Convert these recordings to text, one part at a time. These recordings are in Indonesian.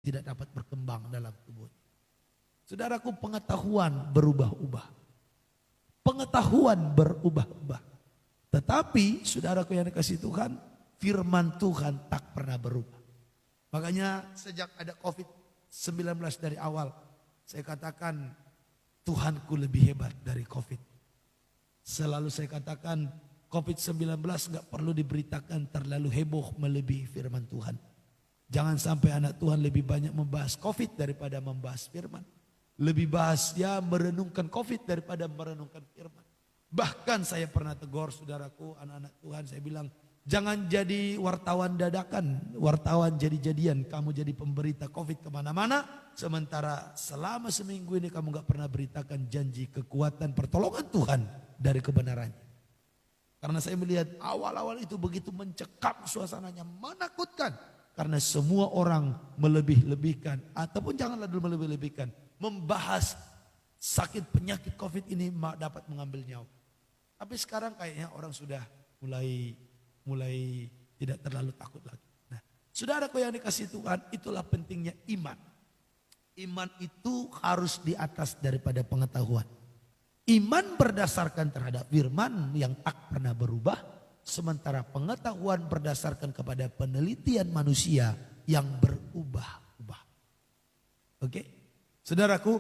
tidak dapat berkembang dalam tubuhnya. Saudaraku, pengetahuan berubah-ubah. Pengetahuan berubah-ubah. Tetapi saudaraku yang dikasihi Tuhan, firman Tuhan tak pernah berubah. Makanya sejak ada COVID-19 dari awal, saya katakan Tuhanku lebih hebat dari COVID. Selalu saya katakan COVID-19 gak perlu diberitakan terlalu heboh melebihi firman Tuhan. Jangan sampai anak Tuhan lebih banyak membahas COVID daripada membahas firman. Lebih bahas ya merenungkan COVID daripada merenungkan firman. Bahkan saya pernah tegur saudaraku, anak-anak Tuhan, saya bilang, jangan jadi wartawan dadakan, wartawan jadi-jadian. Kamu jadi pemberita COVID kemana-mana, sementara selama seminggu ini kamu gak pernah beritakan janji kekuatan pertolongan Tuhan dari kebenarannya. Karena saya melihat awal-awal itu begitu mencekam suasananya, menakutkan. Karena semua orang melebih-lebihkan, ataupun janganlah dulu melebih-lebihkan, membahas sakit penyakit COVID ini dapat mengambil nyawa. Tapi sekarang kayaknya orang sudah mulai tidak terlalu takut lagi. Nah, saudaraku yang dikasihi Tuhan, itulah pentingnya iman. Iman itu harus di atas daripada pengetahuan. Iman berdasarkan terhadap firman yang tak pernah berubah. Sementara pengetahuan berdasarkan kepada penelitian manusia yang berubah-ubah. Oke? Saudaraku,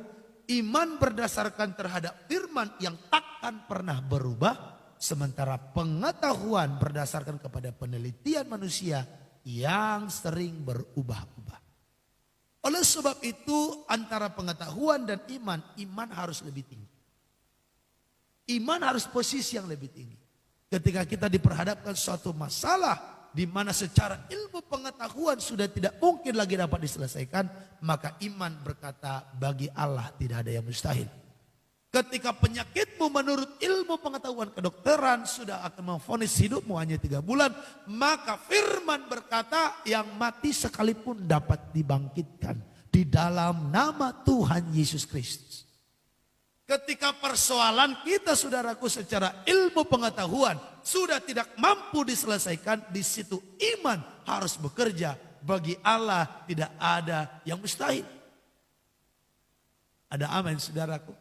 iman berdasarkan terhadap firman yang takkan pernah berubah. Sementara pengetahuan berdasarkan kepada penelitian manusia yang sering berubah-ubah. Oleh sebab itu antara pengetahuan dan iman harus lebih tinggi. Iman harus posisi yang lebih tinggi. Ketika kita diperhadapkan suatu masalah di mana secara ilmu pengetahuan sudah tidak mungkin lagi dapat diselesaikan, maka iman berkata bagi Allah tidak ada yang mustahil. Ketika penyakitmu menurut ilmu pengetahuan kedokteran sudah akan memvonis hidupmu hanya 3 bulan, maka firman berkata yang mati sekalipun dapat dibangkitkan di dalam nama Tuhan Yesus Kristus. Ketika persoalan kita saudaraku secara ilmu pengetahuan sudah tidak mampu diselesaikan, di situ iman harus bekerja. Bagi Allah tidak ada yang mustahil. Ada amin saudaraku.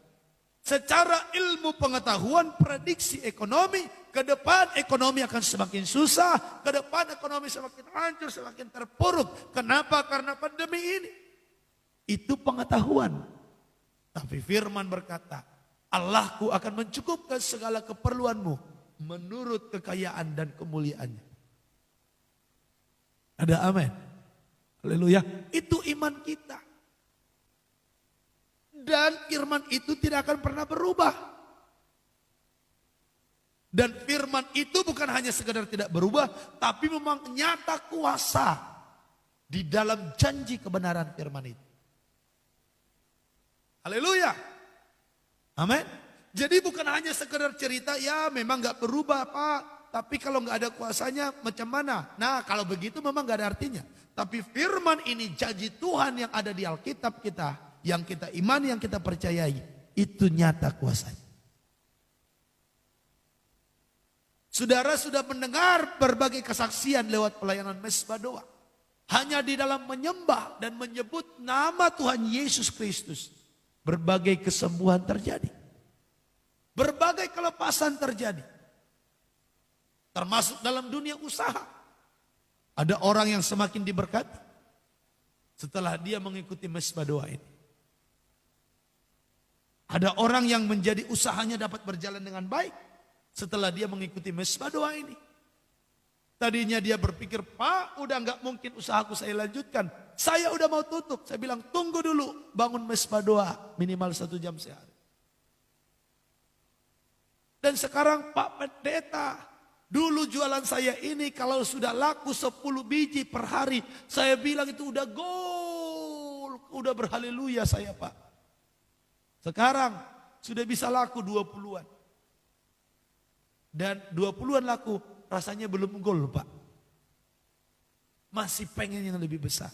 Secara ilmu pengetahuan prediksi ekonomi, ke depan ekonomi akan semakin susah, ke depan ekonomi semakin hancur, semakin terpuruk. Kenapa? Karena pandemi ini. Itu pengetahuan. Tapi firman berkata, Allahku akan mencukupkan segala keperluanmu menurut kekayaan dan kemuliaannya. Ada amin. Haleluya. Itu iman kita. Dan firman itu tidak akan pernah berubah. Dan firman itu bukan hanya sekedar tidak berubah, tapi memang nyata kuasa di dalam janji kebenaran firman itu. Haleluya. Amin. Jadi bukan hanya sekedar cerita, ya memang gak berubah Pak. Tapi kalau gak ada kuasanya macam mana? Nah kalau begitu memang gak ada artinya. Tapi firman ini janji Tuhan yang ada di Alkitab kita. Yang kita imani, yang kita percayai. Itu nyata kuasanya. Saudara sudah mendengar berbagai kesaksian lewat pelayanan Mesbah Doa. Hanya di dalam menyembah dan menyebut nama Tuhan Yesus Kristus. Berbagai kesembuhan terjadi. Berbagai kelepasan terjadi. Termasuk dalam dunia usaha. Ada orang yang semakin diberkati setelah dia mengikuti Mesbah Doa ini. Ada orang yang menjadi usahanya dapat berjalan dengan baik setelah dia mengikuti Mesbah Doa ini. Tadinya dia berpikir, Pak udah gak mungkin usahaku saya lanjutkan. Saya udah mau tutup. Saya bilang tunggu dulu, bangun Mesbah Doa minimal 1 jam sehari. Dan sekarang Pak Pendeta, dulu jualan saya ini kalau sudah laku 10 biji per hari, saya bilang itu udah gol, udah berhaleluya saya Pak. Sekarang sudah bisa laku 20-an. Dan 20-an laku rasanya belum gol Pak. Masih pengen yang lebih besar.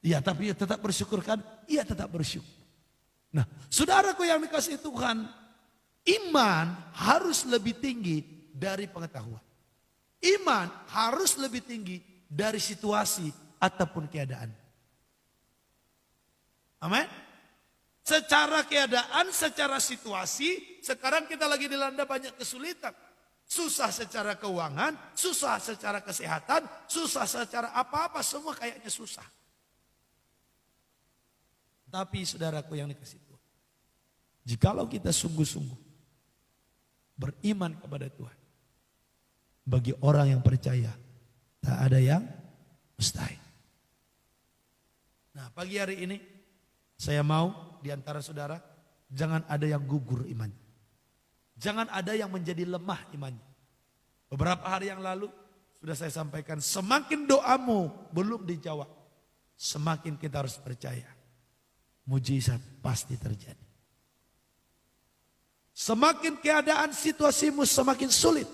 Iya tapi ya tetap bersyukur kan? Iya tetap bersyukur. Nah saudaraku yang dikasihi Tuhan, iman harus lebih tinggi dari pengetahuan. Iman harus lebih tinggi dari situasi ataupun keadaan. Amin. Secara keadaan, secara situasi, sekarang kita lagi dilanda banyak kesulitan. Susah secara keuangan, susah secara kesehatan, susah secara apa-apa, semua kayaknya susah. Tapi saudaraku yang dikasih Tuhan, jikalau kita sungguh-sungguh beriman kepada Tuhan, bagi orang yang percaya, tak ada yang mustahil. Nah, pagi hari ini saya mau di antara saudara, jangan ada yang gugur imannya. Jangan ada yang menjadi lemah imannya. Beberapa hari yang lalu sudah saya sampaikan, semakin doamu belum dijawab, semakin kita harus percaya, mujizat pasti terjadi. Semakin keadaan situasimu semakin sulit,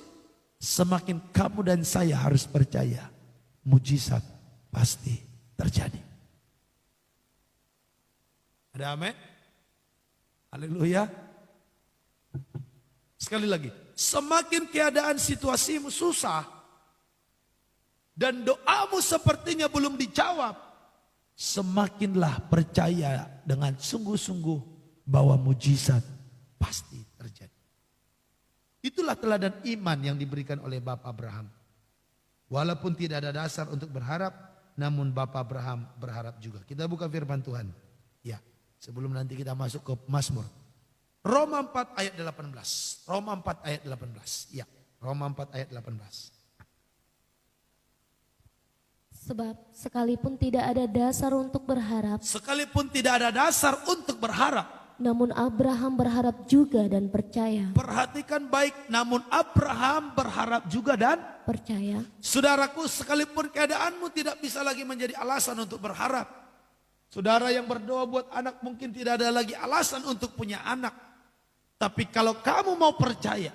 semakin kamu dan saya harus percaya, mujizat pasti terjadi. Ada amin? Haleluya. Sekali lagi, semakin keadaan situasimu susah dan doamu sepertinya belum dijawab, semakinlah percaya dengan sungguh-sungguh bahwa mujizat pasti terjadi. Itulah teladan iman yang diberikan oleh Bapak Abraham. Walaupun tidak ada dasar untuk berharap, namun Bapak Abraham berharap juga. Kita buka firman Tuhan. Ya. Sebelum nanti kita masuk ke Mazmur. Roma 4 ayat 18. Roma 4 ayat 18. Ya, Roma 4 ayat 18. Sebab sekalipun tidak ada dasar untuk berharap. Sekalipun tidak ada dasar untuk berharap. Namun Abraham berharap juga dan percaya. Perhatikan baik, namun Abraham berharap juga dan Percaya. Saudaraku, sekalipun keadaanmu tidak bisa lagi menjadi alasan untuk berharap. Saudara yang berdoa buat anak mungkin tidak ada lagi alasan untuk punya anak. Tapi kalau kamu mau percaya,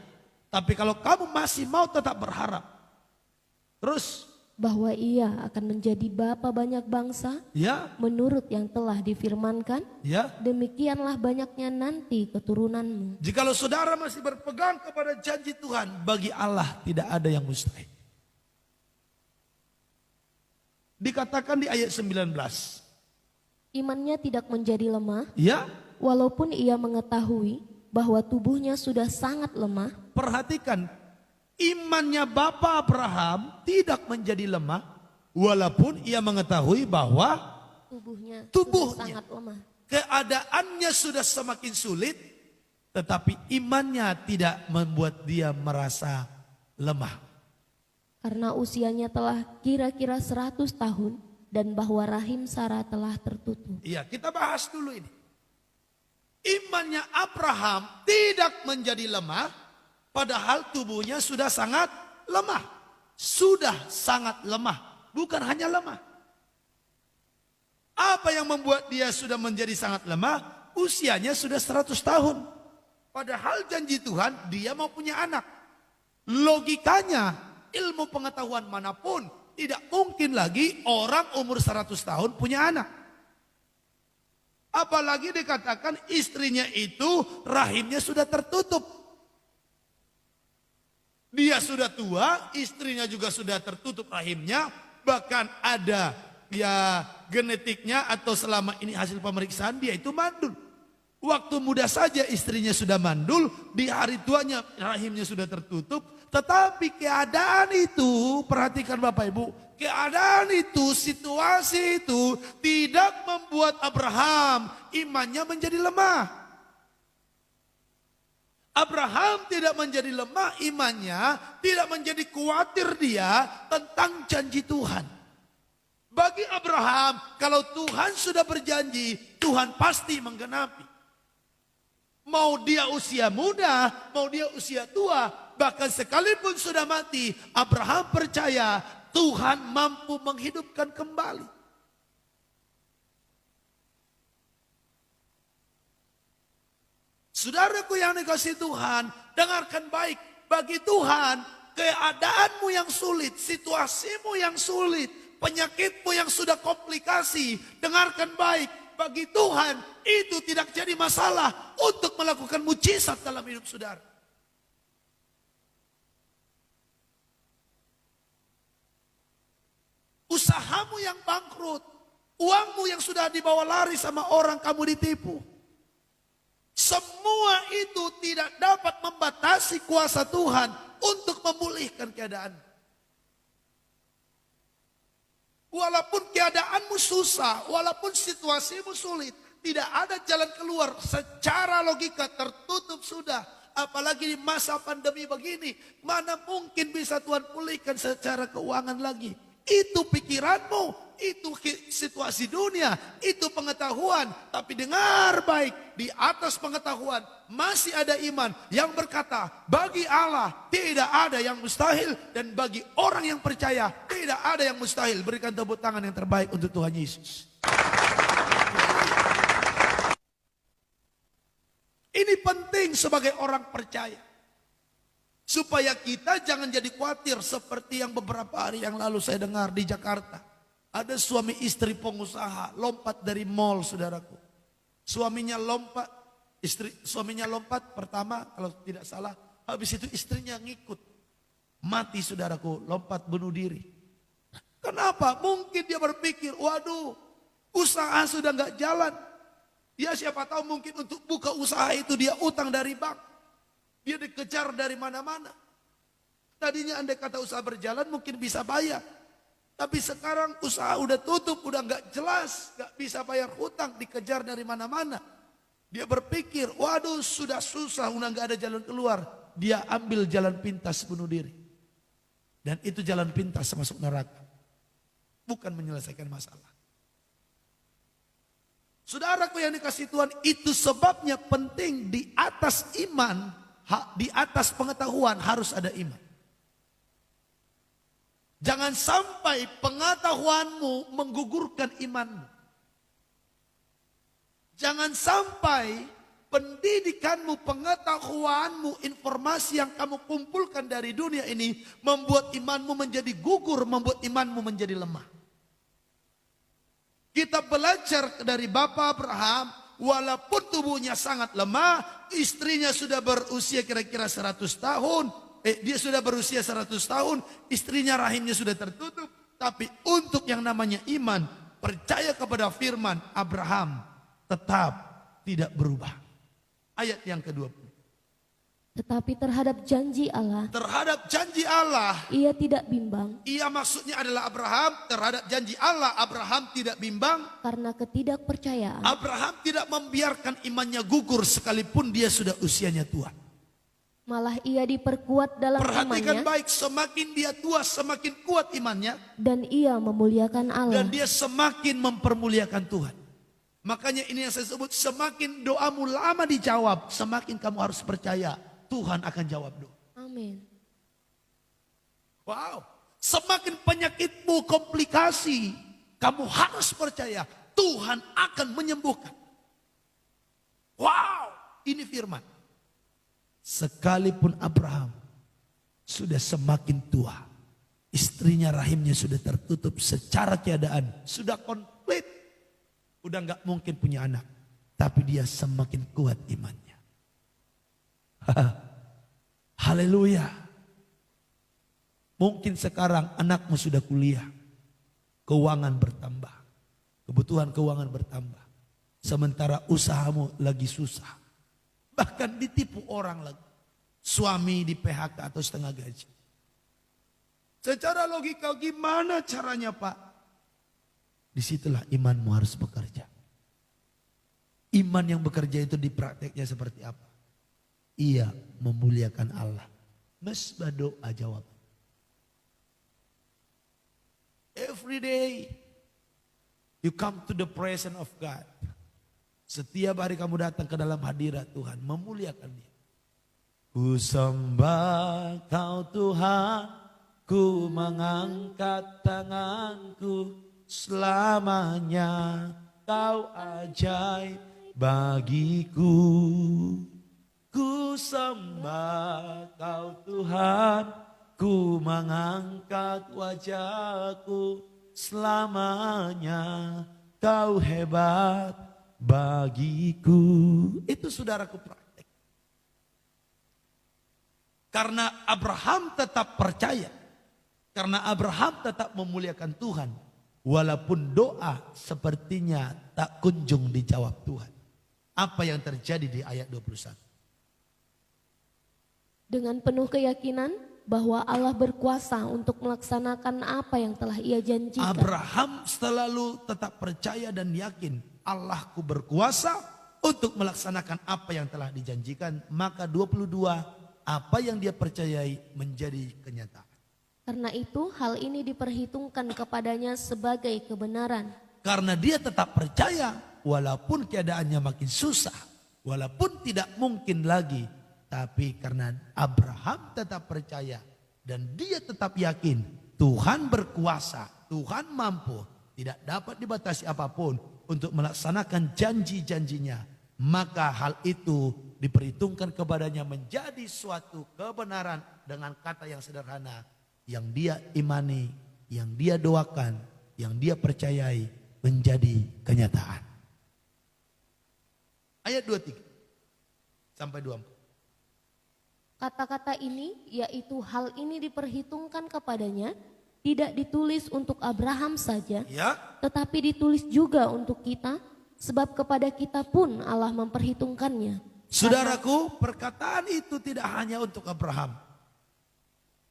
tapi kalau kamu masih mau tetap berharap, terus Bahwa ia akan menjadi bapa banyak bangsa, ya, menurut yang telah difirmankan, ya. demikianlah banyaknya nanti keturunanmu. Jikalau saudara masih berpegang kepada janji Tuhan, bagi Allah tidak ada yang mustahil. Dikatakan di ayat 19. Imannya tidak menjadi lemah, Ya, walaupun ia mengetahui bahwa tubuhnya sudah sangat lemah. perhatikan, imannya Bapak Abraham tidak menjadi lemah, walaupun ia mengetahui bahwa Tubuhnya Tubuhnya. sudah sangat lemah. keadaannya sudah semakin sulit, tetapi imannya tidak membuat dia merasa lemah. Karena usianya telah kira-kira 100 tahun dan bahwa rahim Sarah telah tertutup. Iya, kita bahas dulu ini. Imannya Abraham tidak menjadi lemah, padahal tubuhnya sudah sangat lemah. Sudah sangat lemah, bukan hanya lemah. Apa yang membuat dia sudah menjadi sangat lemah? Usianya sudah 100 tahun. Padahal janji Tuhan dia mau punya anak. Logikanya, ilmu pengetahuan manapun, tidak mungkin lagi orang umur 100 tahun punya anak. Apalagi dikatakan istrinya itu rahimnya sudah tertutup. Dia sudah tua, istrinya juga sudah tertutup rahimnya. Bahkan ada ya genetiknya atau selama ini hasil pemeriksaan dia itu mandul. Waktu muda saja istrinya sudah mandul, di hari tuanya rahimnya sudah tertutup. Tetapi keadaan itu, perhatikan Bapak Ibu, keadaan itu, situasi itu tidak membuat Abraham imannya menjadi lemah. Abraham tidak menjadi lemah imannya, tidak menjadi khawatir dia tentang janji Tuhan. Bagi Abraham, kalau Tuhan sudah berjanji, Tuhan pasti menggenapi. Mau dia usia muda, mau dia usia tua, bahkan sekalipun sudah mati, Abraham percaya Tuhan mampu menghidupkan kembali. Saudaraku yang dikasihi Tuhan, dengarkan baik. Bagi Tuhan, keadaanmu yang sulit, situasimu yang sulit, penyakitmu yang sudah komplikasi, dengarkan baik. Bagi Tuhan, itu tidak jadi masalah untuk melakukan mujizat dalam hidup saudara. Usahamu yang bangkrut, Uangmu yang sudah dibawa lari sama orang kamu ditipu. Semua itu tidak dapat membatasi kuasa Tuhan untuk memulihkan keadaan. Walaupun keadaanmu susah, walaupun situasimu sulit, tidak ada jalan keluar secara logika, tertutup sudah. Apalagi di masa pandemi begini, mana mungkin bisa Tuhan pulihkan secara keuangan lagi. Itu pikiranmu, itu situasi dunia, itu pengetahuan. Tapi dengar baik, di atas pengetahuan masih ada iman yang berkata, bagi Allah tidak ada yang mustahil, dan bagi orang yang percaya tidak ada yang mustahil. Berikan tepuk tangan yang terbaik untuk Tuhan Yesus. Ini penting sebagai orang percaya. Supaya kita jangan jadi khawatir seperti yang beberapa hari yang lalu saya dengar di Jakarta. Ada suami istri pengusaha lompat dari mall, saudaraku. Suaminya lompat pertama kalau tidak salah. Habis itu istrinya ngikut. Mati, saudaraku, lompat bunuh diri. Kenapa? Mungkin dia berpikir, waduh, usaha sudah nggak jalan. Dia siapa tahu mungkin untuk buka usaha itu dia utang dari bank. Dia dikejar dari mana-mana. Tadinya andai kata usaha berjalan mungkin bisa bayar. Tapi sekarang usaha udah tutup, udah nggak jelas, nggak bisa bayar hutang, dikejar dari mana-mana. Dia berpikir, waduh sudah susah, udah nggak ada jalan keluar. Dia ambil jalan pintas bunuh diri. Dan itu jalan pintas masuk neraka. Bukan menyelesaikan masalah. Saudaraku yang dikasih Tuhan, itu sebabnya penting di atas iman, di atas pengetahuan harus ada iman. Jangan sampai pengetahuanmu menggugurkan imanmu. Jangan sampai pendidikanmu, pengetahuanmu, informasi yang kamu kumpulkan dari dunia ini membuat imanmu menjadi gugur, membuat imanmu menjadi lemah. Kita belajar dari Bapak Abraham, walaupun tubuhnya sangat lemah, istrinya sudah berusia kira-kira 100 tahun. Dia sudah berusia 100 tahun, istrinya rahimnya sudah tertutup. Tapi untuk yang namanya iman, percaya kepada firman, Abraham tetap tidak berubah. Ayat yang ke-20. Tetapi terhadap janji Allah, Terhadap janji Allah, ia tidak bimbang ia maksudnya adalah Abraham. Terhadap janji Allah, Abraham tidak bimbang. karena ketidakpercayaan. Abraham tidak membiarkan imannya gugur sekalipun dia sudah usianya tua. Malah ia diperkuat dalam Perhatikan imannya baik, semakin dia tua semakin kuat imannya. dan ia memuliakan Allah. Dan dia semakin mempermuliakan Tuhan. Makanya ini yang saya sebut, semakin doamu lama dijawab, semakin kamu harus percaya Tuhan akan jawab doa. Amin. Wow, semakin penyakitmu komplikasi, kamu harus percaya Tuhan akan menyembuhkan. Wow, ini firman. Sekalipun Abraham sudah semakin tua, istrinya rahimnya sudah tertutup secara keadaan, sudah komplit, udah nggak mungkin punya anak, tapi dia semakin kuat imannya. Haleluya. Mungkin sekarang anakmu sudah kuliah, keuangan bertambah, kebutuhan keuangan bertambah, sementara usahamu lagi susah, bahkan ditipu orang lagi, suami di PHK atau setengah gaji. Secara logika gimana caranya Pak? Disitulah imanmu harus bekerja. Iman yang bekerja itu di prakteknya seperti apa? Ia memuliakan Allah. Mesbah doa jawab. Every day you come to the presence of God. Setiap hari kamu datang ke dalam hadirat Tuhan, memuliakan Dia. Ku sembah Kau Tuhan, ku mengangkat tanganku, selamanya Kau ajaib bagiku. Ku sembah Kau Tuhan, ku mengangkat wajahku, selamanya Kau hebat bagiku. Itu saudaraku praktek. Karena Abraham tetap percaya, karena Abraham tetap memuliakan Tuhan, walaupun doa sepertinya tak kunjung dijawab Tuhan. Apa yang terjadi di ayat 21? Dengan penuh keyakinan bahwa Allah berkuasa untuk melaksanakan apa yang telah Ia janjikan. Abraham selalu tetap percaya dan yakin Allahku berkuasa untuk melaksanakan apa yang telah dijanjikan. Maka 22, apa yang dia percayai menjadi kenyataan. Karena itu hal ini diperhitungkan kepadanya sebagai kebenaran. Karena dia tetap percaya walaupun keadaannya makin susah, walaupun tidak mungkin lagi. Tapi karena Abraham tetap percaya dan dia tetap yakin Tuhan berkuasa, Tuhan mampu, tidak dapat dibatasi apapun untuk melaksanakan janji-janjinya. Maka hal itu diperhitungkan kepadanya menjadi suatu kebenaran dengan kata yang sederhana. Yang dia imani, yang dia doakan, yang dia percayai menjadi kenyataan. Ayat 23 sampai 24. Kata-kata ini, yaitu hal ini diperhitungkan kepadanya, tidak ditulis untuk Abraham saja, Ya, tetapi ditulis juga untuk kita, sebab kepada kita pun Allah memperhitungkannya. saudaraku, perkataan itu tidak hanya untuk Abraham.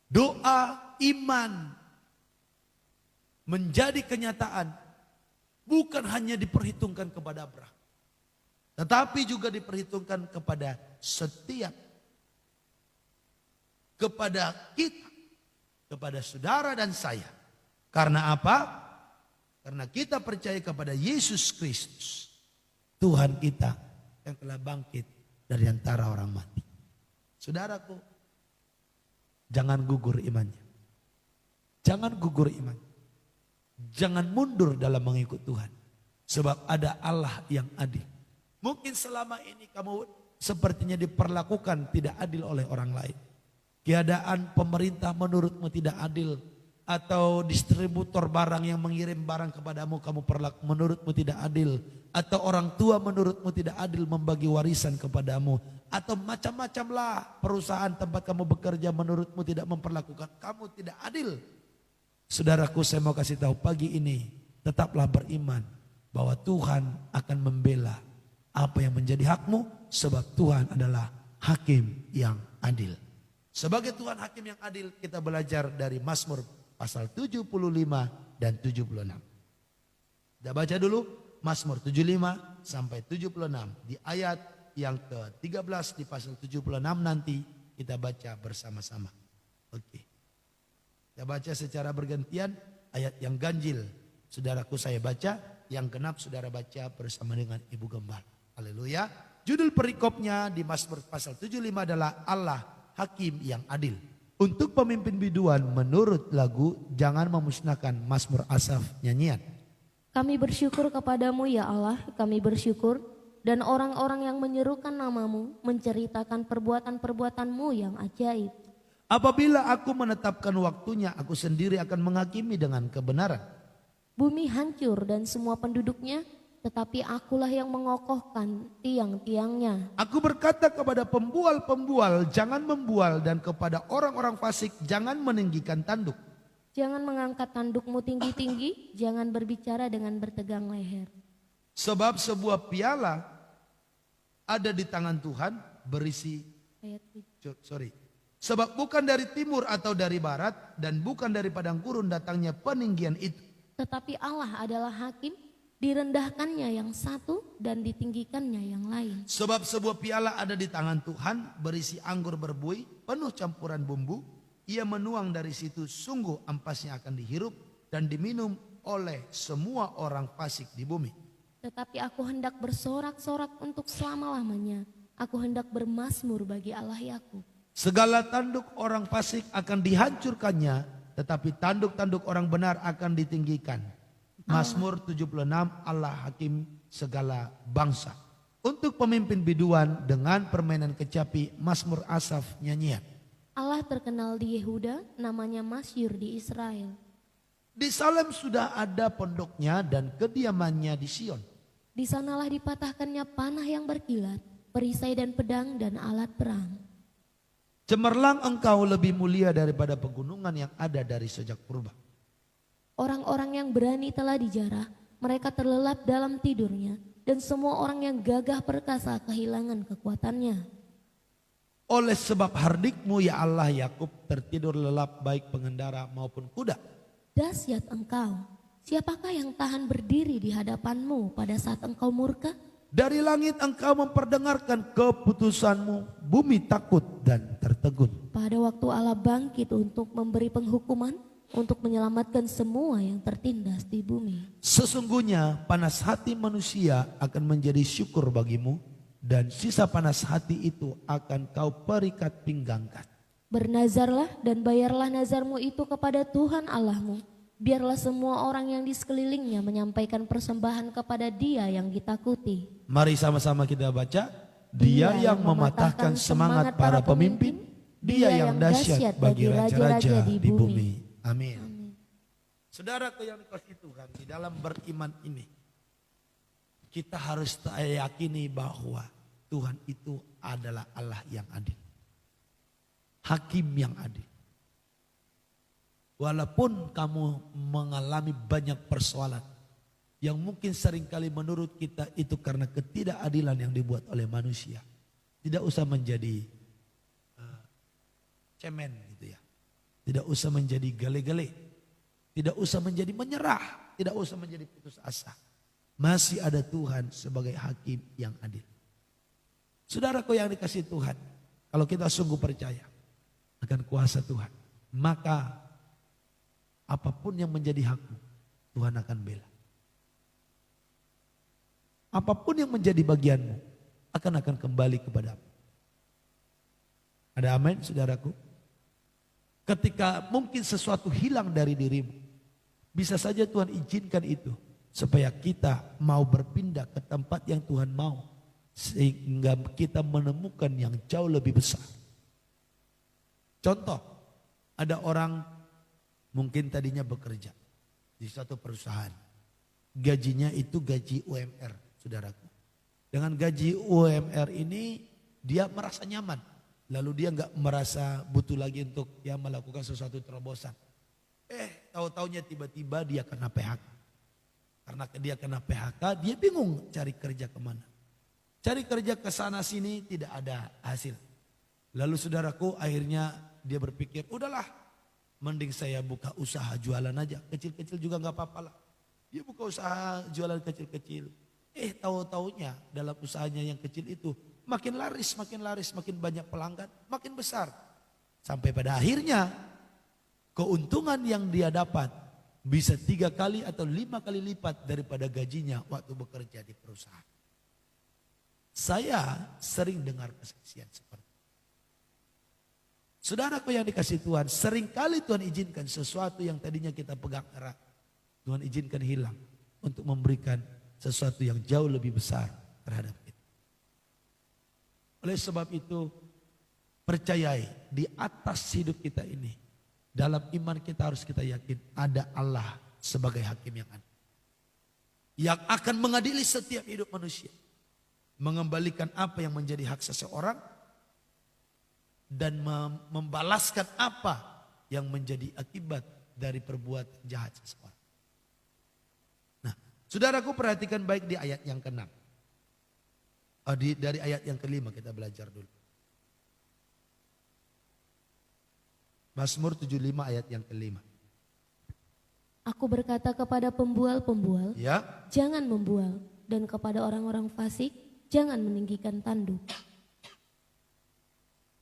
Doa iman menjadi kenyataan bukan hanya diperhitungkan kepada Abraham, tetapi juga diperhitungkan kepada setiap, kepada kita, kepada saudara dan saya. Karena apa? Karena kita percaya kepada Yesus Kristus, Tuhan kita yang telah bangkit dari antara orang mati. Saudaraku, jangan gugur imannya. Jangan gugur iman. Jangan mundur dalam mengikut Tuhan. Sebab ada Allah yang adil. Mungkin selama ini kamu sepertinya diperlakukan tidak adil oleh orang lain. Keadaan pemerintah menurutmu tidak adil. Atau distributor barang yang mengirim barang kepadamu menurutmu tidak adil. Atau orang tua menurutmu tidak adil membagi warisan kepadamu. Atau macam-macam lah perusahaan tempat kamu bekerja menurutmu tidak memperlakukan kamu tidak adil. Saudaraku, saya mau kasih tahu pagi ini, tetaplah beriman bahwa Tuhan akan membela apa yang menjadi hakmu, sebab Tuhan adalah hakim yang adil. Sebagai Tuhan hakim yang adil, kita belajar dari Mazmur pasal 75 dan 76. Kita baca dulu Mazmur 75 sampai 76. Di ayat yang ke-13 di pasal 76 nanti kita baca bersama-sama. Oke. Kita baca secara bergantian, ayat yang ganjil saudaraku saya baca, yang genap saudara baca bersama dengan Ibu Gembala. Haleluya. Judul perikopnya di Mazmur pasal 75 adalah Allah Hakim yang adil. Untuk pemimpin biduan menurut lagu Jangan Memusnahkan, Mazmur Asaf nyanyian. Kami bersyukur kepadamu ya Allah, kami bersyukur, dan orang-orang yang menyerukan namamu menceritakan perbuatan-perbuatanmu yang ajaib. Apabila aku menetapkan waktunya, aku sendiri akan menghakimi dengan kebenaran. Bumi hancur dan semua penduduknya, tetapi akulah yang mengokohkan tiang-tiangnya. Aku berkata kepada pembual-pembual, jangan membual, dan kepada orang-orang fasik, jangan meninggikan tanduk. Jangan mengangkat tandukmu tinggi-tinggi, jangan berbicara dengan bertegang leher. Sebab sebuah piala ada di tangan Tuhan berisi, sebab bukan dari timur atau dari barat, dan bukan dari padang gurun datangnya peninggian itu. Tetapi Allah adalah hakim, direndahkannya yang satu dan ditinggikannya yang lain. Sebab sebuah piala ada di tangan Tuhan berisi anggur berbuih, penuh campuran bumbu. Ia menuang dari situ, sungguh ampasnya akan dihirup dan diminum oleh semua orang fasik di bumi. Tetapi aku hendak bersorak-sorak untuk selama-lamanya. Aku hendak bermazmur bagi Allah Yakub. Segala tanduk orang fasik akan dihancurkannya, tetapi tanduk-tanduk orang benar akan ditinggikan. Mazmur 76, Allah hakim segala bangsa. Untuk pemimpin biduan dengan permainan kecapi, Mazmur Asaf nyanyian. Allah terkenal di Yehuda, namanya masyhur di Israel. Di Salem sudah ada pondoknya dan kediamannya di Sion. Di sanalah dipatahkannya panah yang berkilat, perisai dan pedang dan alat perang. Cemerlang engkau lebih mulia daripada pegunungan yang ada dari sejak purba. Orang-orang yang berani telah dijarah, mereka terlelap dalam tidurnya, dan semua orang yang gagah perkasa kehilangan kekuatannya. Oleh sebab hardikmu ya Allah, Yakub tertidur lelap baik pengendara maupun kuda. Dahsyat engkau, siapakah yang tahan berdiri di hadapanmu pada saat engkau murka? Dari langit engkau memperdengarkan keputusanmu, bumi takut dan tertegun. Pada waktu Allah bangkit untuk memberi penghukuman, untuk menyelamatkan semua yang tertindas di bumi. Sesungguhnya panas hati manusia akan menjadi syukur bagimu, dan sisa panas hati itu akan kau perikat pinggangkan. Bernazarlah dan bayarlah nazarmu itu kepada Tuhan Allahmu. Biarlah semua orang yang di sekelilingnya menyampaikan persembahan kepada Dia yang ditakuti. Mari sama-sama kita baca. Dia yang mematahkan semangat para pemimpin, Dia yang dahsyat bagi raja-raja di bumi. Amin. Saudaraku yang dikasihi Tuhan, di dalam beriman ini kita harus yakini bahwa Tuhan itu adalah Allah yang adil, Hakim yang adil. Walaupun kamu mengalami banyak persoalan yang mungkin seringkali menurut kita itu karena ketidakadilan yang dibuat oleh manusia, tidak usah menjadi cemen gitu ya. Tidak usah menjadi gale-gale. Tidak usah menjadi menyerah. Tidak usah menjadi putus asa. Masih ada Tuhan sebagai hakim yang adil. Saudaraku yang dikasihi Tuhan, kalau kita sungguh percaya akan kuasa Tuhan, maka apapun yang menjadi hakmu, Tuhan akan bela. Apapun yang menjadi bagianmu, akan kembali kepadamu. Ada amin, saudaraku? Ketika mungkin sesuatu hilang dari dirimu, bisa saja Tuhan izinkan itu supaya kita mau berpindah ke tempat yang Tuhan mau, sehingga kita menemukan yang jauh lebih besar. Contoh, ada orang mungkin tadinya bekerja di suatu perusahaan, gajinya itu gaji UMR, saudaraku. Dengan gaji UMR ini dia merasa nyaman. Lalu dia nggak merasa butuh lagi untuk ya melakukan sesuatu terobosan. Tahu-taunya tiba-tiba dia kena PHK. Karena dia kena PHK, dia bingung cari kerja kemana. Cari kerja ke sana sini tidak ada hasil. Lalu saudaraku akhirnya dia berpikir, udahlah mending saya buka usaha jualan aja. Kecil-kecil juga nggak apa-apa lah. Dia buka usaha jualan kecil-kecil. Tahu-taunya dalam usahanya yang kecil itu makin laris, makin banyak pelanggan, makin besar. Sampai pada akhirnya keuntungan yang dia dapat bisa 3 kali atau 5 kali lipat daripada gajinya waktu bekerja di perusahaan. Saya sering dengar kesaksian seperti itu. Saudaraku yang dikasihi Tuhan, seringkali Tuhan izinkan sesuatu yang tadinya kita pegang erat, Tuhan izinkan hilang untuk memberikan sesuatu yang jauh lebih besar terhadap kita. Oleh sebab itu, percayai di atas hidup kita ini, dalam iman kita harus kita yakin ada Allah sebagai hakim yang adil. Yang akan mengadili setiap hidup manusia. Mengembalikan apa yang menjadi hak seseorang dan membalaskan apa yang menjadi akibat dari perbuatan jahat seseorang. Nah, saudaraku perhatikan baik di ayat yang ke-6. Dari ayat yang ke-5 kita belajar dulu. Mazmur 75 ayat yang ke-5. Aku berkata kepada pembual-pembual, Ya. jangan membual, dan kepada orang-orang fasik, jangan meninggikan tanduk.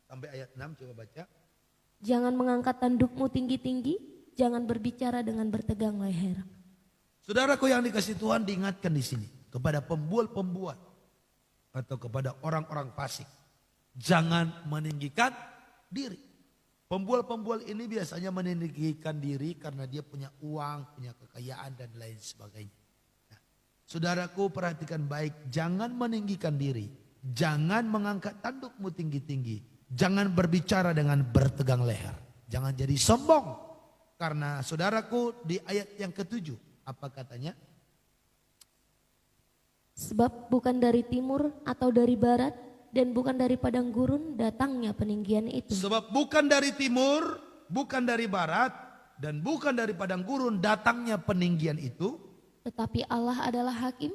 Sampai ayat 6 coba baca. Jangan mengangkat tandukmu tinggi-tinggi, jangan berbicara dengan bertegang leher. Saudaraku yang dikasihi Tuhan, diingatkan di sini kepada pembual-pembual atau kepada orang-orang fasik, jangan meninggikan diri. Pembual-pembual ini biasanya meninggikan diri karena dia punya uang, punya kekayaan dan lain sebagainya. Nah, saudaraku perhatikan baik, jangan meninggikan diri, jangan mengangkat tandukmu tinggi-tinggi, jangan berbicara dengan bertegang leher, jangan jadi sombong. Karena saudaraku di ayat yang ke-7 apa katanya? Sebab bukan dari timur atau dari barat dan bukan dari padang gurun datangnya peninggian itu. Sebab bukan dari timur, bukan dari barat dan bukan dari padang gurun datangnya peninggian itu. Tetapi Allah adalah hakim,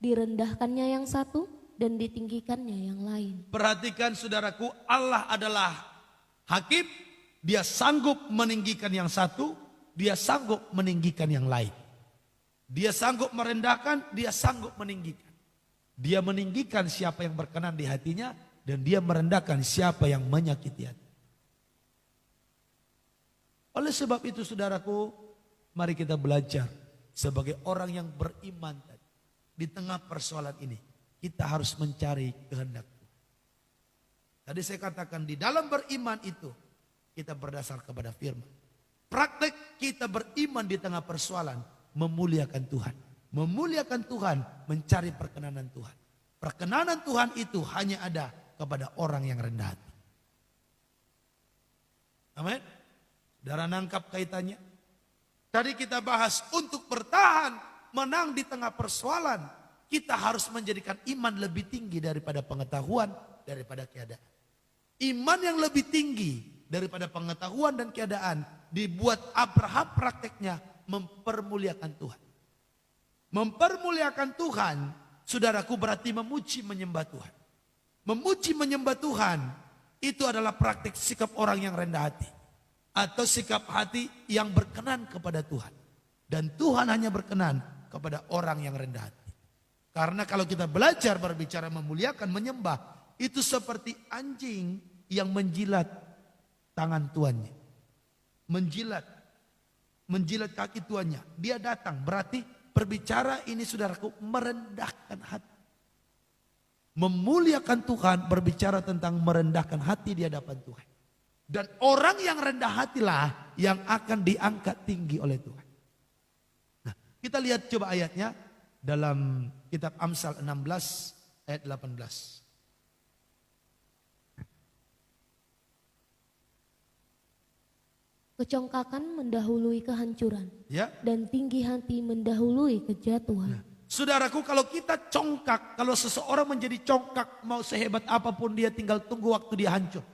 direndahkannya yang satu dan ditinggikannya yang lain. Perhatikan saudaraku, Allah adalah hakim, dia sanggup meninggikan yang satu, dia sanggup meninggikan yang lain. Dia sanggup merendahkan, dia sanggup meninggikan. Dia meninggikan siapa yang berkenan di hatinya, dan dia merendahkan siapa yang menyakiti hati. Oleh sebab itu saudaraku, mari kita belajar sebagai orang yang beriman tadi. Di tengah persoalan ini, kita harus mencari kehendak Tuhan. Tadi saya katakan di dalam beriman itu, kita berdasar kepada firman. Praktek kita beriman di tengah persoalan, memuliakan Tuhan. Memuliakan Tuhan, mencari perkenanan Tuhan. Perkenanan Tuhan itu hanya ada kepada orang yang rendah hati. Amin. Saudara nangkap kaitannya? Tadi kita bahas untuk bertahan, menang di tengah persoalan. Kita harus menjadikan iman lebih tinggi daripada pengetahuan, daripada keadaan. Iman yang lebih tinggi daripada pengetahuan dan keadaan dibuat Abraham prakteknya mempermuliakan Tuhan. Mempermuliakan Tuhan, saudaraku, berarti memuji menyembah Tuhan. Memuji menyembah Tuhan itu adalah praktik sikap orang yang rendah hati. Atau sikap hati yang berkenan kepada Tuhan. Dan Tuhan hanya berkenan kepada orang yang rendah hati. Karena kalau kita belajar berbicara memuliakan, menyembah, itu seperti anjing yang menjilat tangan tuannya. Menjilat kaki tuannya. Dia datang, berarti berbicara ini saudaraku merendahkan hati. Memuliakan Tuhan berbicara tentang merendahkan hati di hadapan Tuhan. Dan orang yang rendah hatilah yang akan diangkat tinggi oleh Tuhan. Nah, kita lihat coba ayatnya dalam kitab Amsal 16 ayat 18. Kecongkakan mendahului kehancuran, Ya. dan tinggi hati mendahului kejatuhan. Saudaraku, kalau kita congkak, kalau seseorang menjadi congkak, mau sehebat apapun dia tinggal tunggu waktu dia hancur.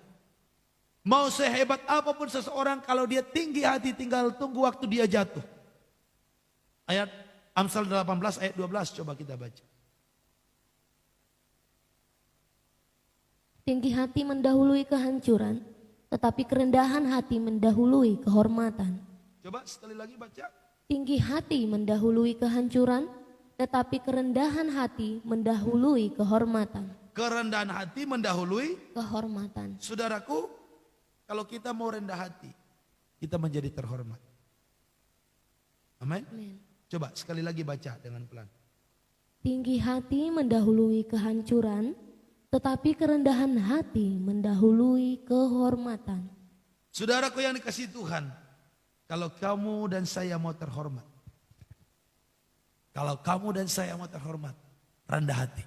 Mau sehebat apapun seseorang, kalau dia tinggi hati tinggal tunggu waktu dia jatuh. Ayat Amsal 18 ayat 12 coba kita baca. Tinggi hati mendahului kehancuran, tetapi kerendahan hati mendahului kehormatan. Coba sekali lagi baca. Tinggi hati mendahului kehancuran, tetapi kerendahan hati mendahului kehormatan. Kerendahan hati mendahului Kehormatan. Saudaraku, kalau kita mau rendah hati, kita menjadi terhormat. Amin. Amin. Coba sekali lagi baca dengan pelan. Tinggi hati mendahului kehancuran, tetapi kerendahan hati mendahului kehormatan. Saudaraku yang dikasihi Tuhan, kalau kamu dan saya mau terhormat, kalau kamu dan saya mau terhormat, rendah hati.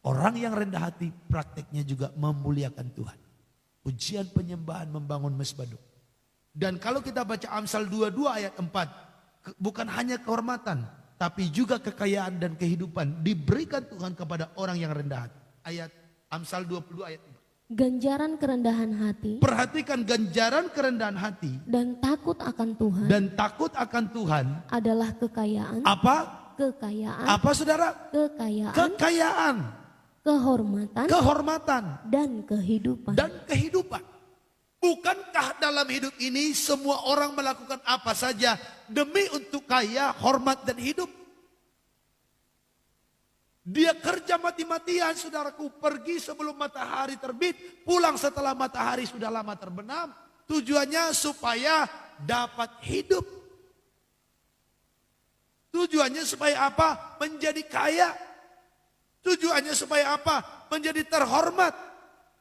Orang yang rendah hati prakteknya juga memuliakan Tuhan. Pujian penyembahan membangun mesbah. Dan kalau kita baca Amsal 22 ayat 4, bukan hanya kehormatan, tapi juga kekayaan dan kehidupan diberikan Tuhan kepada orang yang rendah hati. Ayat Amsal 22 ayat 4. Ganjaran kerendahan hati Perhatikan ganjaran kerendahan hati dan takut akan Tuhan dan takut akan Tuhan. adalah kekayaan. Apa? Kekayaan. Apa saudara? Kekayaan. Kekayaan, Kehormatan. kehormatan, Dan kehidupan. dan kehidupan. Bukankah dalam hidup ini semua orang melakukan apa saja demi untuk kaya, hormat dan hidup? Dia kerja mati-matian saudaraku, pergi sebelum matahari terbit, pulang setelah matahari sudah lama terbenam. Tujuannya supaya dapat hidup. Tujuannya supaya apa? Menjadi kaya. Tujuannya supaya apa? Menjadi terhormat.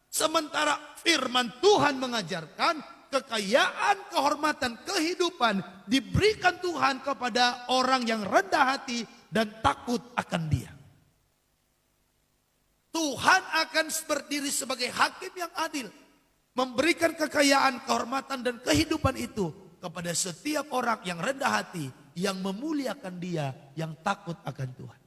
Sementara firman Tuhan mengajarkan kekayaan, kehormatan, kehidupan diberikan Tuhan kepada orang yang rendah hati dan takut akan Dia. Tuhan akan berdiri sebagai hakim yang adil, memberikan kekayaan, kehormatan dan kehidupan itu kepada setiap orang yang rendah hati, yang memuliakan Dia, yang takut akan Tuhan.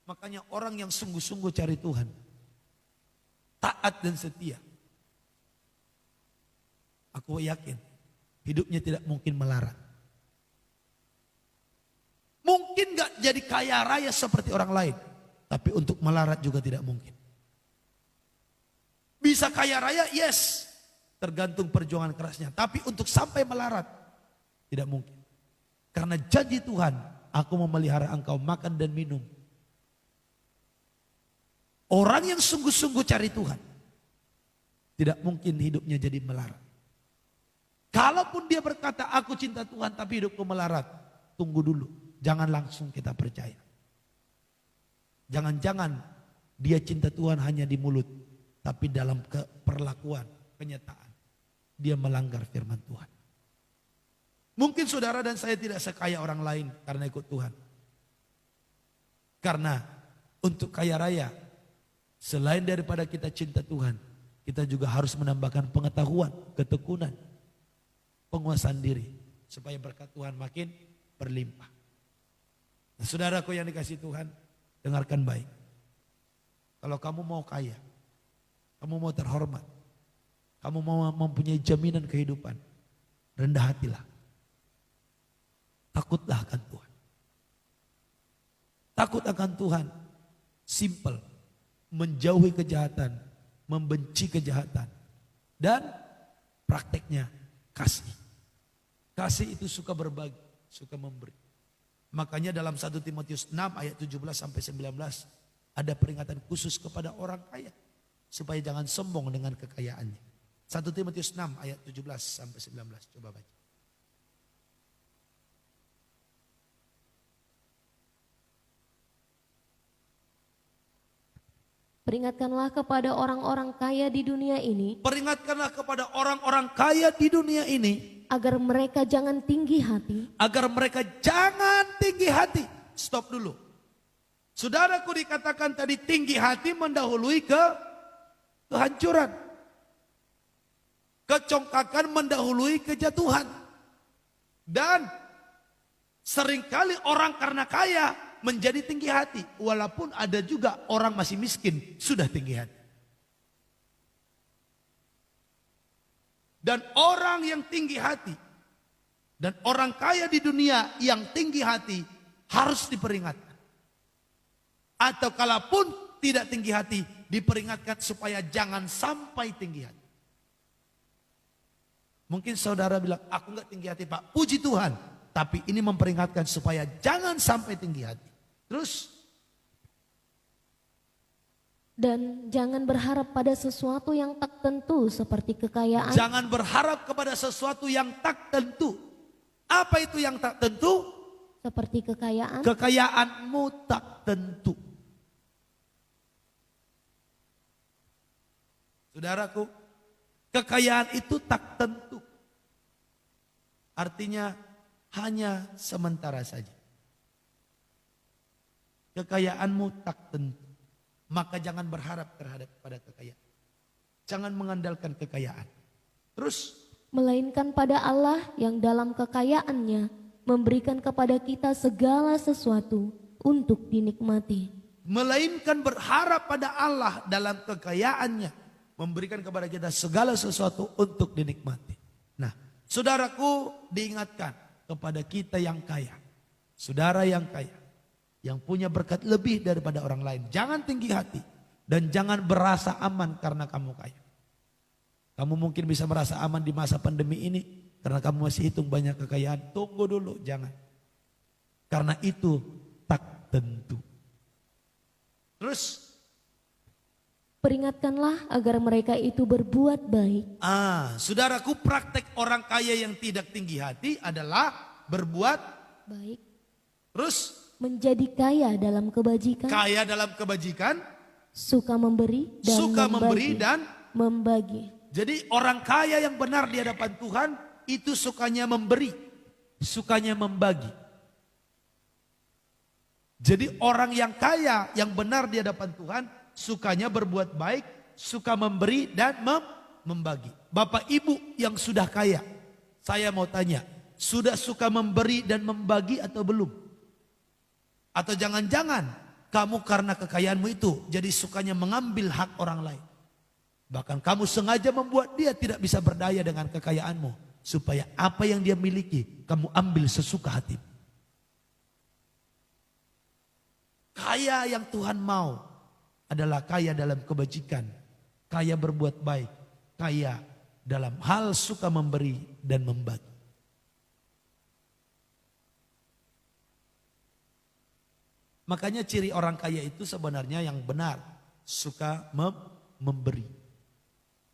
Makanya orang yang sungguh-sungguh cari Tuhan, taat dan setia, Aku yakin hidupnya tidak mungkin melarat. Mungkin gak jadi kaya raya seperti orang lain. Tapi untuk melarat juga tidak mungkin. Bisa kaya raya, yes. Tergantung perjuangan kerasnya. Tapi untuk sampai melarat, tidak mungkin. Karena janji Tuhan, aku memelihara engkau makan dan minum. Orang yang sungguh-sungguh cari Tuhan, tidak mungkin hidupnya jadi melarat. Kalaupun dia berkata, aku cinta Tuhan tapi hidupku melarat, tunggu dulu. Jangan langsung kita percaya. Jangan-jangan dia cinta Tuhan hanya di mulut, tapi dalam perlakuan, kenyataan, dia melanggar firman Tuhan. Mungkin saudara dan saya tidak sekaya orang lain karena ikut Tuhan. Karena untuk kaya raya, selain daripada kita cinta Tuhan, kita juga harus menambahkan pengetahuan, ketekunan, penguasaan diri. Supaya berkat Tuhan makin berlimpah. Nah, saudaraku yang dikasih Tuhan, dengarkan baik. Kalau kamu mau kaya, kamu mau terhormat, kamu mau mempunyai jaminan kehidupan, rendah hatilah. Takutlah akan Tuhan. Takut akan Tuhan, simple, menjauhi kejahatan, membenci kejahatan, dan prakteknya kasih. Kasih itu suka berbagi, suka memberi. Makanya dalam 1 Timotius 6 ayat 17 sampai 19 ada peringatan khusus kepada orang kaya supaya jangan sombong dengan kekayaannya. 1 Timotius 6 ayat 17 sampai 19, coba baca. Peringatkanlah kepada orang-orang kaya di dunia ini. Peringatkanlah kepada orang-orang kaya di dunia ini. Agar mereka jangan tinggi hati. Agar mereka jangan tinggi hati. Stop dulu. Saudaraku dikatakan tadi tinggi hati mendahului kehancuran. Kecongkakan mendahului kejatuhan. Dan seringkali orang karena kaya menjadi tinggi hati. Walaupun ada juga orang masih miskin sudah tinggi hati. Dan orang yang tinggi hati dan orang kaya di dunia yang tinggi hati harus diperingatkan. Atau kalaupun tidak tinggi hati, diperingatkan supaya jangan sampai tinggi hati. Mungkin saudara bilang, aku enggak tinggi hati Pak, puji Tuhan. Tapi ini memperingatkan supaya jangan sampai tinggi hati. Terus? Dan jangan berharap pada sesuatu yang tak tentu seperti kekayaan. Jangan berharap kepada sesuatu yang tak tentu. Apa itu yang tak tentu? Seperti kekayaan. Kekayaanmu tak tentu. Saudaraku, kekayaan itu tak tentu. Artinya hanya sementara saja. Kekayaanmu tak tentu. Maka jangan berharap terhadap pada kekayaan. Jangan mengandalkan kekayaan. Terus? Melainkan pada Allah yang dalam kekayaannya memberikan kepada kita segala sesuatu untuk dinikmati. Melainkan berharap pada Allah dalam kekayaannya memberikan kepada kita segala sesuatu untuk dinikmati. Nah, saudaraku diingatkan kepada kita yang kaya. Saudara yang kaya. Yang punya berkat lebih daripada orang lain. Jangan tinggi hati. Dan jangan berasa aman karena kamu kaya. Kamu mungkin bisa merasa aman di masa pandemi ini. Karena kamu masih hitung banyak kekayaan. Tunggu dulu, jangan. Karena itu tak tentu. Terus? Peringatkanlah agar mereka itu berbuat baik. Saudaraku, praktek orang kaya yang tidak tinggi hati adalah berbuat baik. Terus? Menjadi kaya dalam kebajikan. Kaya dalam kebajikan. Suka memberi dan membagi. Jadi orang kaya yang benar di hadapan Tuhan itu sukanya memberi, sukanya membagi. Jadi orang yang kaya yang benar di hadapan Tuhan sukanya berbuat baik, suka memberi dan membagi. Bapak Ibu yang sudah kaya, saya mau tanya, sudah suka memberi dan membagi atau belum? Atau jangan-jangan kamu karena kekayaanmu itu jadi sukanya mengambil hak orang lain. Bahkan kamu sengaja membuat dia tidak bisa berdaya dengan kekayaanmu. Supaya apa yang dia miliki, kamu ambil sesuka hati. Kaya yang Tuhan mau adalah kaya dalam kebajikan, kaya berbuat baik, kaya dalam hal suka memberi dan membagi. Makanya ciri orang kaya itu sebenarnya yang benar, suka memberi.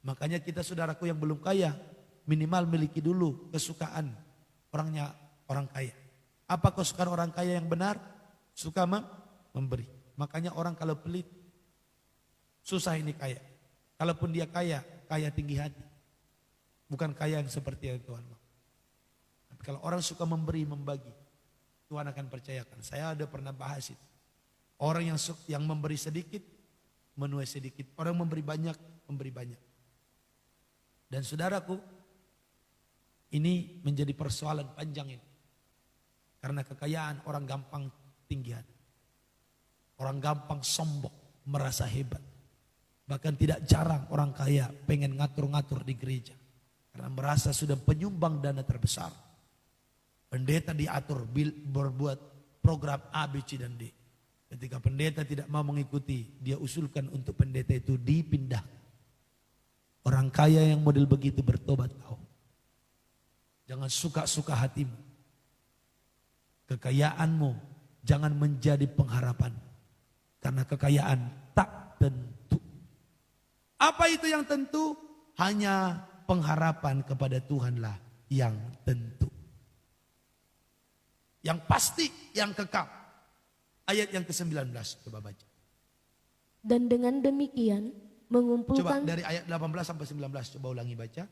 Makanya kita saudaraku yang belum kaya, minimal miliki dulu kesukaan orang kaya. Apa kesukaan orang kaya yang benar? Suka memberi. Makanya orang kalau pelit, susah ini kaya. Kalaupun dia kaya, kaya tinggi hati. Bukan kaya yang seperti yang Tuhan mau. Tapi kalau orang suka memberi, membagi, Tuhan akan percayakan. Saya ada pernah bahas itu. Orang yang memberi sedikit, menuai sedikit. Orang memberi banyak, memberi banyak. Dan saudaraku, ini menjadi persoalan panjang ini. Karena kekayaan orang gampang tinggi hati. Orang gampang sombong, merasa hebat. Bahkan tidak jarang orang kaya pengen ngatur-ngatur di gereja. Karena merasa sudah penyumbang dana terbesar. Pendeta diatur berbuat program A, B, C, dan D. Ketika pendeta tidak mau mengikuti, dia usulkan untuk pendeta itu dipindah. Orang kaya yang model begitu bertobat kau. Jangan suka-suka hatimu. Kekayaanmu jangan menjadi pengharapan. Karena kekayaan tak tentu. Apa itu yang tentu? Hanya pengharapan kepada Tuhanlah yang tentu. Yang pasti, yang kekal. Ayat yang ke-19 coba baca. Dan dengan demikian Coba mengumpulkan, dari ayat 18 sampai 19 coba ulangi baca.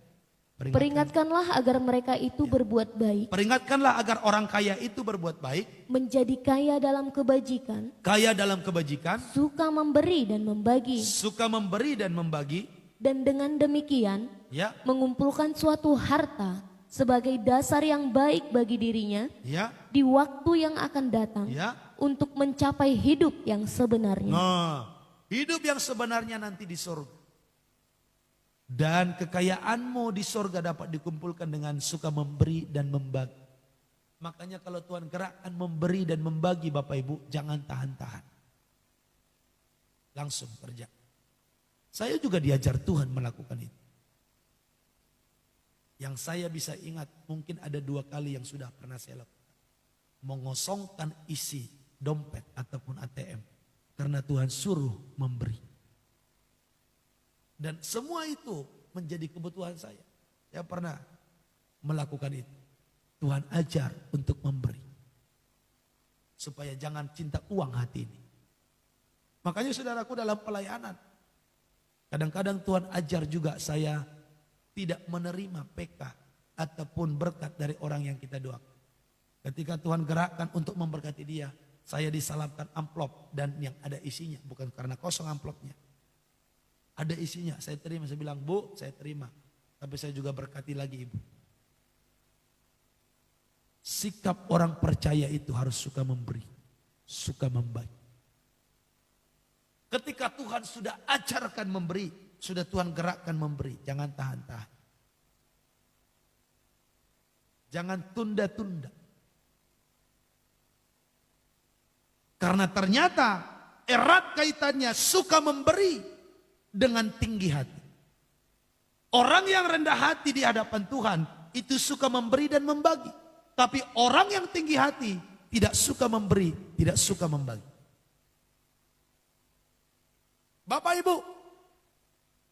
peringatkanlah agar mereka itu berbuat baik, Peringatkanlah agar orang kaya itu berbuat baik, menjadi kaya dalam kebajikan, kaya dalam kebajikan, suka memberi dan membagi. suka memberi dan membagi, Dan dengan demikian ya, mengumpulkan suatu harta sebagai dasar yang baik bagi dirinya ya, di waktu yang akan datang ya. untuk mencapai hidup yang sebenarnya. Nah, hidup yang sebenarnya nanti di surga. Dan kekayaanmu di surga dapat dikumpulkan dengan suka memberi dan membagi. Makanya kalau Tuhan gerakkan memberi dan membagi Bapak Ibu, jangan tahan-tahan. Langsung kerja. Saya juga diajar Tuhan melakukan itu. Yang saya bisa ingat mungkin ada 2 kali yang sudah pernah saya lakukan. Mengosongkan isi dompet ataupun ATM. Karena Tuhan suruh memberi. Dan semua itu menjadi kebutuhan saya. Saya pernah melakukan itu. Tuhan ajar untuk memberi. Supaya jangan cinta uang hati ini. Makanya saudaraku dalam pelayanan. Kadang-kadang Tuhan ajar juga saya tidak menerima PK ataupun berkat dari orang yang kita doakan. Ketika Tuhan gerakkan untuk memberkati dia, saya disalapkan amplop dan yang ada isinya. Bukan karena kosong amplopnya. Ada isinya, saya terima. Saya bilang, Bu, saya terima. Tapi saya juga berkati lagi ibu. Sikap orang percaya itu harus suka memberi. Suka membagi. Ketika Tuhan sudah ajarkan memberi, sudah Tuhan gerakkan memberi. Jangan tahan-tahan. Jangan tunda-tunda. Karena ternyata erat kaitannya suka memberi dengan tinggi hati. Orang yang rendah hati di hadapan Tuhan itu suka memberi dan membagi. Tapi orang yang tinggi hati tidak suka memberi, tidak suka membagi. Bapak Ibu,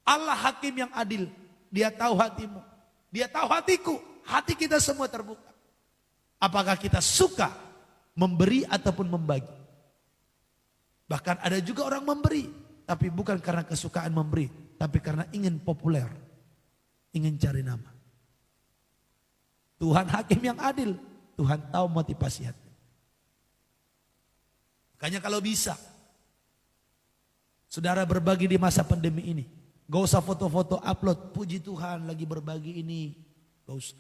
Allah hakim yang adil. Dia tahu hatimu, dia tahu hatiku, hati kita semua terbuka. Apakah kita suka memberi ataupun membagi? Bahkan ada juga orang memberi, tapi bukan karena kesukaan memberi, tapi karena ingin populer, ingin cari nama. Tuhan hakim yang adil, Tuhan tahu motivasi hati. Makanya kalau bisa, saudara berbagi di masa pandemi ini. Gak usah foto-foto upload, puji Tuhan lagi berbagi ini. Gak usah.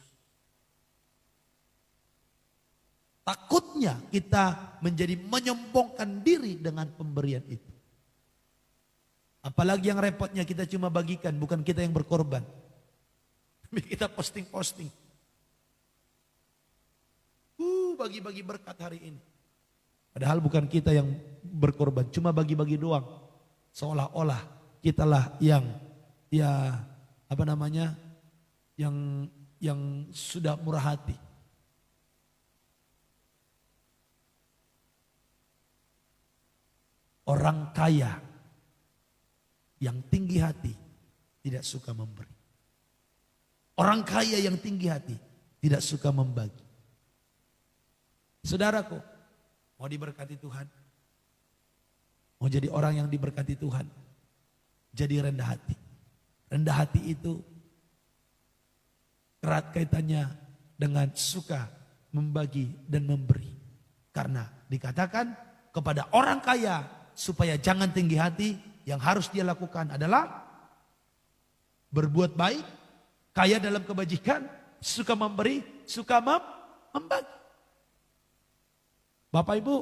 Takutnya kita menjadi menyombongkan diri dengan pemberian itu. Apalagi yang repotnya kita cuma bagikan, bukan kita yang berkorban. Kita posting-posting. Bagi-bagi berkat hari ini. Padahal bukan kita yang berkorban, cuma bagi-bagi doang. Seolah-olah kitalah yang yang sudah murah hati. Orang kaya yang tinggi hati tidak suka memberi. Orang kaya yang tinggi hati tidak suka membagi. Saudaraku, mau diberkati Tuhan? Mau jadi orang yang diberkati Tuhan? Jadi rendah hati. Rendah hati itu erat kaitannya dengan suka membagi dan memberi. Karena dikatakan kepada orang kaya supaya jangan tinggi hati, yang harus dia lakukan adalah berbuat baik, kaya dalam kebajikan, suka memberi, suka membagi. Bapak Ibu,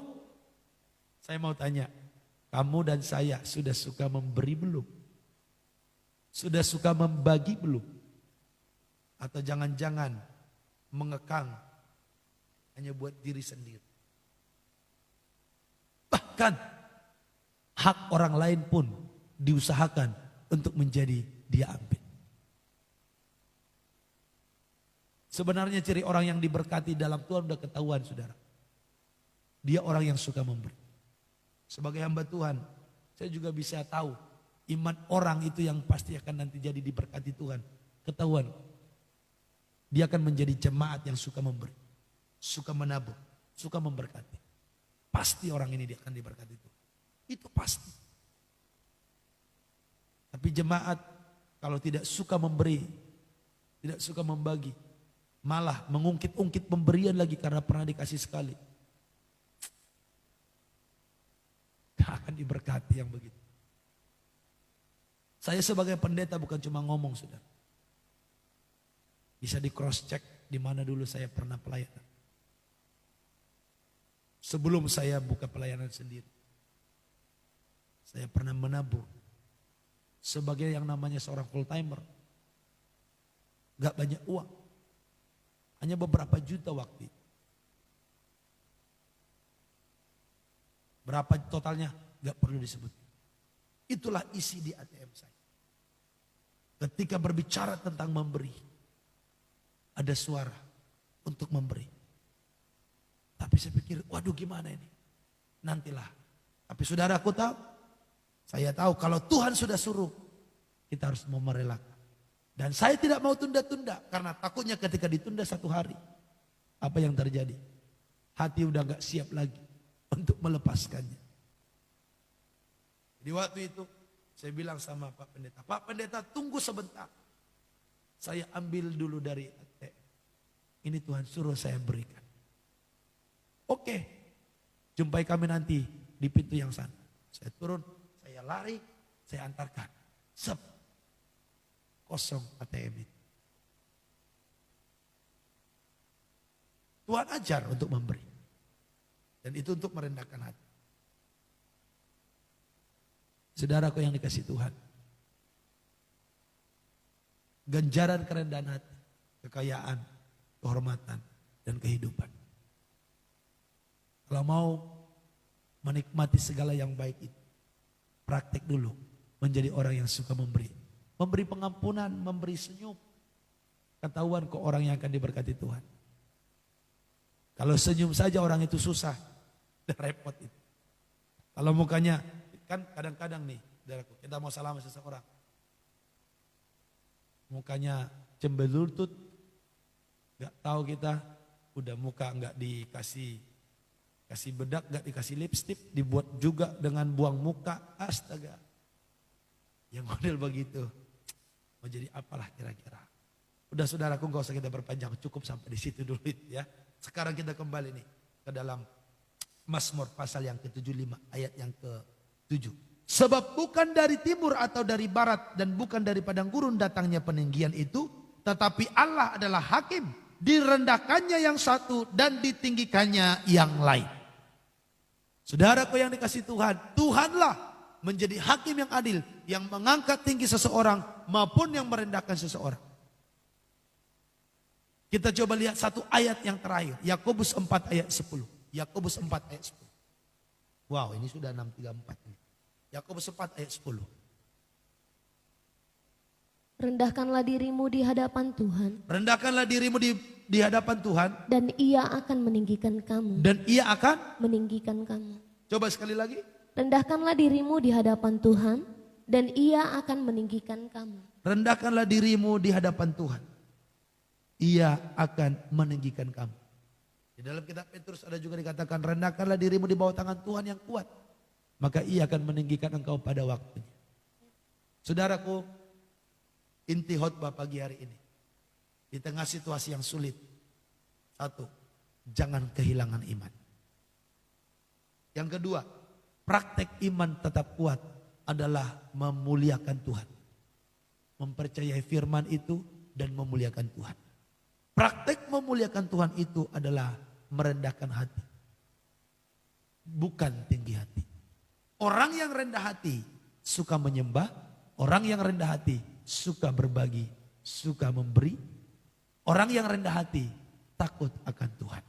saya mau tanya, kamu dan saya sudah suka memberi belum? Sudah suka membagi belum? Atau jangan-jangan mengekang hanya buat diri sendiri? Bahkan hak orang lain pun diusahakan untuk menjadi dia ambil. Sebenarnya ciri orang yang diberkati dalam Tuhan sudah ketahuan, saudara. Dia orang yang suka memberi. Sebagai hamba Tuhan, saya juga bisa tahu iman orang itu yang pasti akan nanti jadi diberkati Tuhan. Ketahuan. Dia akan menjadi jemaat yang suka memberi. Suka menabur. Suka memberkati. Pasti orang ini dia akan diberkati Tuhan. Itu pasti. Tapi jemaat kalau tidak suka memberi, tidak suka membagi, malah mengungkit-ungkit pemberian lagi karena pernah dikasih sekali, gak akan diberkati yang begitu. Saya sebagai pendeta bukan cuma ngomong, saudara. Bisa di cross check di mana dulu saya pernah pelayanan. Sebelum saya buka pelayanan sendiri, saya pernah menabur sebagai yang namanya seorang full timer. Gak banyak uang, hanya beberapa juta waktu itu. Berapa totalnya? Gak perlu disebut. Itulah isi di ATM saya. Ketika berbicara tentang memberi, ada suara untuk memberi. Tapi saya pikir, waduh gimana ini? Nantilah. Tapi saudara, aku tahu, saya tahu kalau Tuhan sudah suruh, kita harus mau merelakan. Dan saya tidak mau tunda-tunda, karena takutnya ketika ditunda satu hari, apa yang terjadi? Hati udah gak siap lagi untuk melepaskannya. Di waktu itu saya bilang sama Pak Pendeta, Pak Pendeta tunggu sebentar. Saya ambil dulu dari ATM. Ini Tuhan suruh saya berikan. Oke, jumpai kami nanti di pintu yang sana. Saya turun, saya lari, saya antarkan. Sep, kosong ATM itu. Tuhan ajar untuk memberi. Dan itu untuk merendahkan hati. Saudaraku yang dikasih Tuhan. Ganjaran kerendahan hati, kekayaan, kehormatan, dan kehidupan. Kalau mau menikmati segala yang baik itu, praktek dulu menjadi orang yang suka memberi. Memberi pengampunan, memberi senyum. Ketahuan kok orang yang akan diberkati Tuhan. Kalau senyum saja orang itu susah, udah repot itu. Kalau mukanya, kan kadang-kadang nih, kita mau salam seseorang. Mukanya cemberutut, gak tahu kita, udah muka gak dikasih bedak, gak dikasih lipstick, dibuat juga dengan buang muka, astaga. Yang model begitu, mau jadi apalah kira-kira. Udah saudaraku gak usah kita berpanjang, cukup sampai di situ dulu ya. Sekarang kita kembali nih ke dalam Mazmur pasal yang ke-75 ayat yang ke-7. Sebab bukan dari timur atau dari barat dan bukan dari padang gurun datangnya peninggian itu, tetapi Allah adalah hakim, direndahkannya yang satu dan ditinggikannya yang lain. Saudaraku yang dikasih Tuhan, Tuhanlah menjadi hakim yang adil, yang mengangkat tinggi seseorang maupun yang merendahkan seseorang. Kita coba lihat satu ayat yang terakhir, Yakobus 4 ayat 10. Yakobus 4 ayat 10. Wow, ini sudah 634 ini. Yakobus 4 ayat 10. Rendahkanlah dirimu di hadapan Tuhan, Rendahkanlah dirimu di hadapan Tuhan dan Ia akan meninggikan kamu. dan Ia akan, Meninggikan kamu. coba sekali lagi. Rendahkanlah dirimu di hadapan Tuhan, dan Ia akan meninggikan kamu. Rendahkanlah dirimu di hadapan Tuhan. Ia akan meninggikan kamu. Di dalam kitab Petrus ada juga dikatakan, rendahkanlah dirimu di bawah tangan Tuhan yang kuat, maka Ia akan meninggikan engkau pada waktunya. Saudaraku, inti khotbah pagi hari ini, di tengah situasi yang sulit, satu, jangan kehilangan iman. Yang kedua, praktek iman tetap kuat adalah memuliakan Tuhan. Mempercayai firman itu dan memuliakan Tuhan. Praktek memuliakan Tuhan itu adalah merendahkan hati, bukan tinggi hati. Orang yang rendah hati suka menyembah, orang yang rendah hati suka berbagi, suka memberi. Orang yang rendah hati takut akan Tuhan.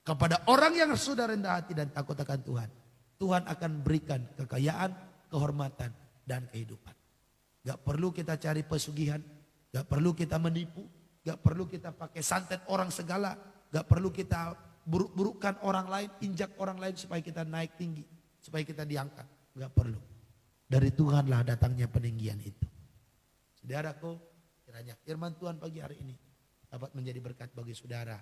Kepada orang yang sudah rendah hati dan takut akan Tuhan, Tuhan akan berikan kekayaan, kehormatan, dan kehidupan. Gak perlu kita cari pesugihan, gak perlu kita menipu, gak perlu kita pakai santet orang segala, gak perlu kita buruk-burukkan orang lain, injak orang lain supaya kita naik tinggi, supaya kita diangkat. Gak perlu. Dari Tuhanlah datangnya peninggian itu. Saudaraku, kiranya firman Tuhan pagi hari ini dapat menjadi berkat bagi saudara